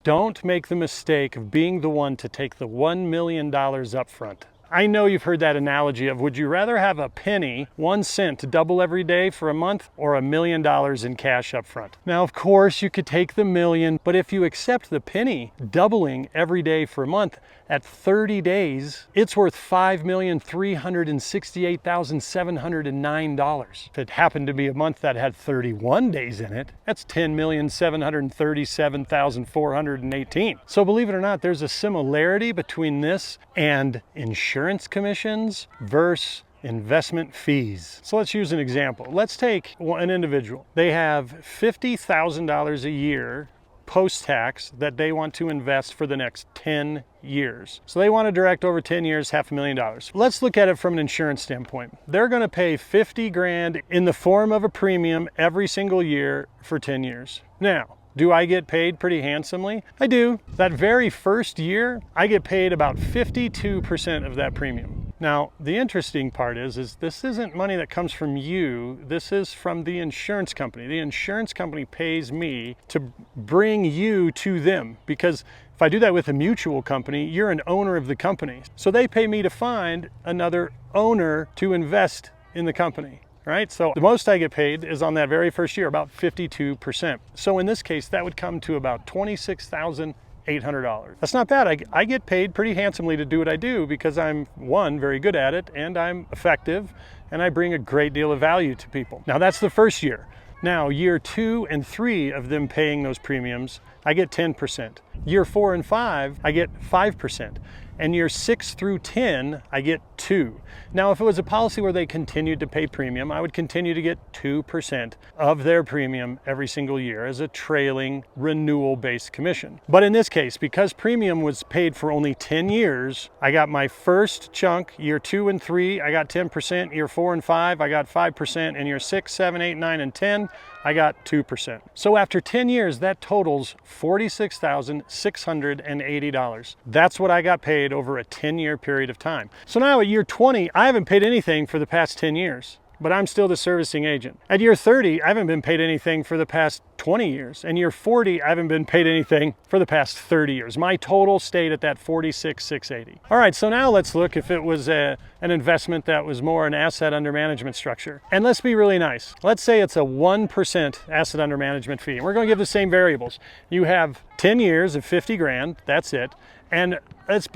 don't make the mistake of being the one to take the $1 million up front. I know you've heard that analogy of, would you rather have a penny, 1 cent to double every day for a month, or $1 million in cash up front? Now, of course, you could take the million, but if you accept the penny doubling every day for a month, at 30 days, it's worth $5,368,709. If it happened to be a month that had 31 days in it, that's $10,737,418. So believe it or not, there's a similarity between this and insurance commissions versus investment fees. So let's use an example. Let's take an individual. They have $50,000 a year post-tax that they want to invest for the next 10 years. So they want to direct over 10 years, $500,000. Let's look at it from an insurance standpoint. They're going to pay 50 grand in the form of a premium every single year for 10 years. Now, do I get paid pretty handsomely? I do. That very first year, I get paid about 52% of that premium. Now, the interesting part is this isn't money that comes from you. This is from the insurance company. The insurance company pays me to bring you to them, because if I do that with a mutual company, you're an owner of the company. So they pay me to find another owner to invest in the company. Right? So the most I get paid is on that very first year, about 52%. So in this case, that would come to about $26,800. That's not bad. I get paid pretty handsomely to do what I do because I'm, one, very good at it, and I'm effective, and I bring a great deal of value to people. Now that's the first year. Now, year 2 and 3 of them paying those premiums, I get 10%. Year 4 and 5, I get 5%. And year 6 through 10, I get 2. Now, if it was a policy where they continued to pay premium, I would continue to get 2% of their premium every single year as a trailing renewal-based commission. But in this case, because premium was paid for only 10 years, I got my first chunk, year 2 and 3, I got 10%, year 4 and 5, I got 5%, and year 6, 7, 8, 9, and 10, I got 2%. So after 10 years, that totals $46,680. That's what I got paid over a 10-year period of time. So now at year 20, I haven't paid anything for the past 10 years, but I'm still the servicing agent. At year 30, I haven't been paid anything for the past 20 years. And year 40, I haven't been paid anything for the past 30 years. My total stayed at that $46,680. All right, so now let's look if it was an investment that was more an asset under management structure. And let's be really nice. Let's say it's a 1% asset under management fee. And we're going to give the same variables. You have 10 years of 50 grand, that's it. And let's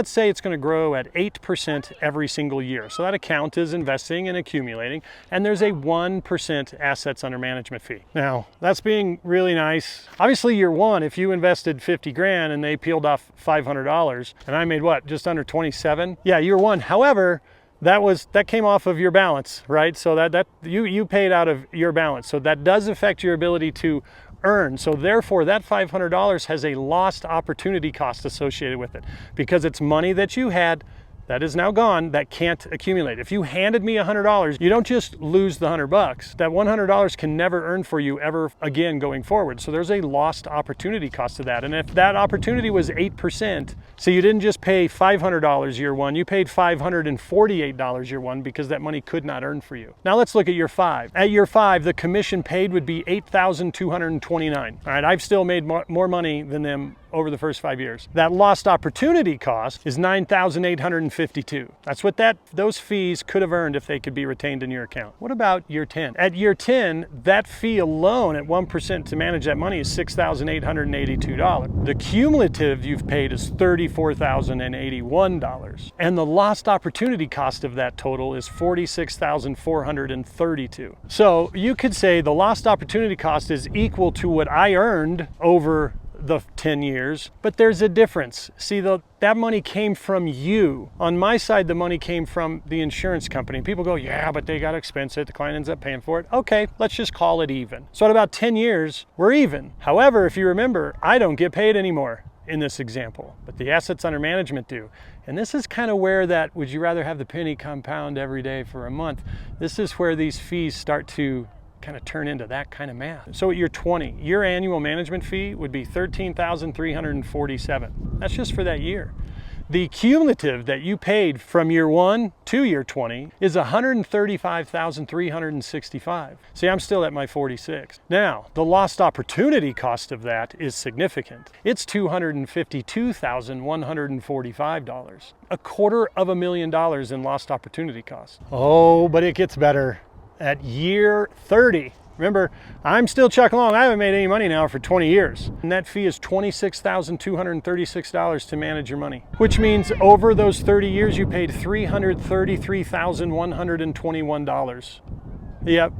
say it's going to grow at 8% every single year. So that account is investing and accumulating, and there's a 1% assets under management fee. Now, that's being really nice. Obviously, year 1, if you invested 50 grand and they peeled off $500, and I made what, just under 27? Yeah, year 1. However, that came off of your balance, right? So that you paid out of your balance. So that does affect your ability to earn. So therefore, that $500 has a lost opportunity cost associated with it, because it's money that you had that is now gone, that can't accumulate. If you handed me $100, you don't just lose the $100. That $100 can never earn for you ever again going forward. So there's a lost opportunity cost to that. And if that opportunity was 8%, so you didn't just pay $500 year 1, you paid $548 year 1 because that money could not earn for you. Now let's look at year 5. At year 5, the commission paid would be $8,229. All right, I've still made more money than them over the first 5 years. That lost opportunity cost is $9,852. That's what those fees could have earned if they could be retained in your account. What about year 10? At year 10, that fee alone at 1% to manage that money is $6,882. The cumulative you've paid is $34,081. And the lost opportunity cost of that total is $46,432. So you could say the lost opportunity cost is equal to what I earned over the 10 years, but there's a difference. See, that money came from you. On my side, the money came from the insurance company. People go, yeah, but they got to expense it. The client ends up paying for it. Okay, let's just call it even. So at about 10 years, we're even. However, if you remember, I don't get paid anymore in this example, but the assets under management do. And this is kind of where that, would you rather have the penny compound every day for a month? This is where these fees start to kind of turn into that kind of math. So at year 20, your annual management fee would be $13,347. That's just for that year. The cumulative that you paid from year 1 to year 20 is $135,365. See, I'm still at my 46. Now, the lost opportunity cost of that is significant. It's $252,145. $250,000 in lost opportunity costs. Oh, but it gets better. At year 30, remember, I'm still chucking along. I haven't made any money now for 20 years. And that fee is $26,236 to manage your money, which means over those 30 years, you paid $333,121. Yep.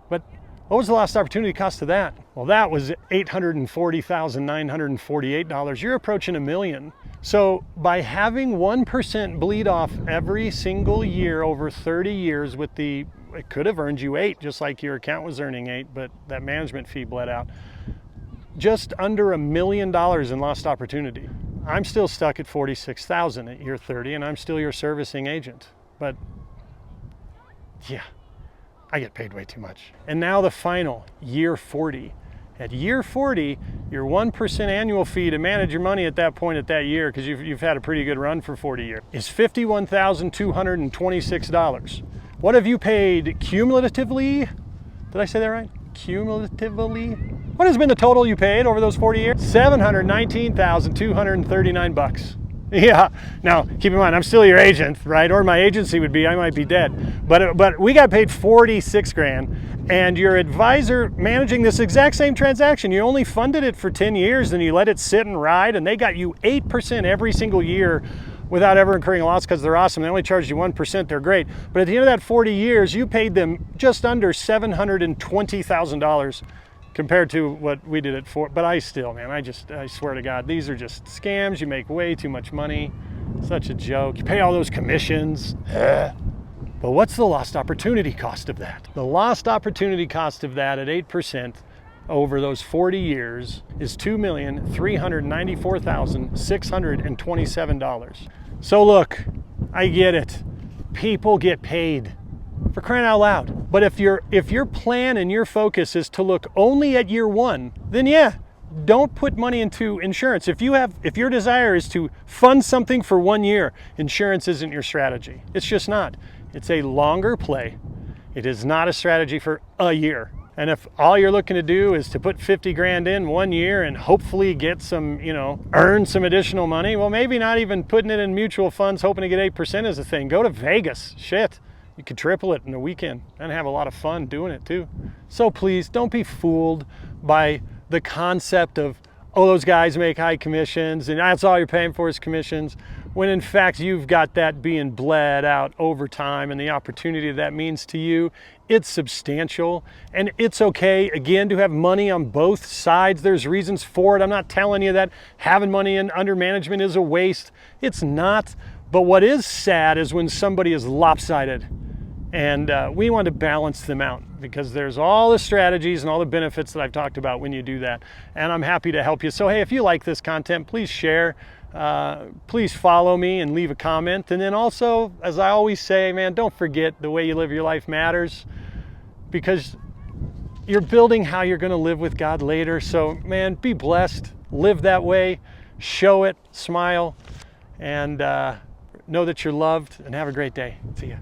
But what was the lost opportunity cost of that? Well, that was $840,948. You're approaching $1 million. So by having 1% bleed off every single year over 30 years with it could have earned you 8, just like your account was earning 8, but that management fee bled out. Just under $1 million in lost opportunity. I'm still stuck at 46,000 at year 30, and I'm still your servicing agent. But yeah, I get paid way too much. And now the final, year 40. At year 40, your 1% annual fee to manage your money at that point at that year, because you've had a pretty good run for 40 years, is $51,226. What have you paid cumulatively? Did I say that right? Cumulatively? What has been the total you paid over those 40 years? $719,239. Yeah, now keep in mind, I'm still your agent, right? Or my agency would be, I might be dead. But we got paid 46 grand, and your advisor managing this exact same transaction, you only funded it for 10 years and you let it sit and ride, and they got you 8% every single year without ever incurring a loss because they're awesome. They only charged you 1%, they're great. But at the end of that 40 years, you paid them just under $720,000 compared to what we did it for. But I swear to God, these are just scams. You make way too much money. Such a joke. You pay all those commissions. But what's the lost opportunity cost of that? The lost opportunity cost of that at 8% over those 40 years is $2,394,627. So look, I get it. People get paid, for crying out loud. But if your plan and your focus is to look only at year 1, then yeah, don't put money into insurance. If your desire is to fund something for 1 year, insurance isn't your strategy. It's just not. It's a longer play. It is not a strategy for a year. And if all you're looking to do is to put 50 grand in 1 year and hopefully get some, earn some additional money, well, maybe not even putting it in mutual funds, hoping to get 8% is a thing. Go to Vegas. Shit. You could triple it in a weekend and have a lot of fun doing it too. So please don't be fooled by the concept of, oh, those guys make high commissions and that's all you're paying for is commissions, when in fact you've got that being bled out over time, and the opportunity that means to you, it's substantial. And it's okay, again, to have money on both sides. There's reasons for it. I'm not telling you that having money under management is a waste. It's not. But what is sad is when somebody is lopsided. And we want to balance them out, because there's all the strategies and all the benefits that I've talked about when you do that. And I'm happy to help you. So hey, if you like this content, please share. Please follow me and leave a comment. And then also, as I always say, man, don't forget the way you live your life matters, because you're building how you're going to live with God later. So man, be blessed, live that way, show it, smile, and know that you're loved, and have a great day. See ya.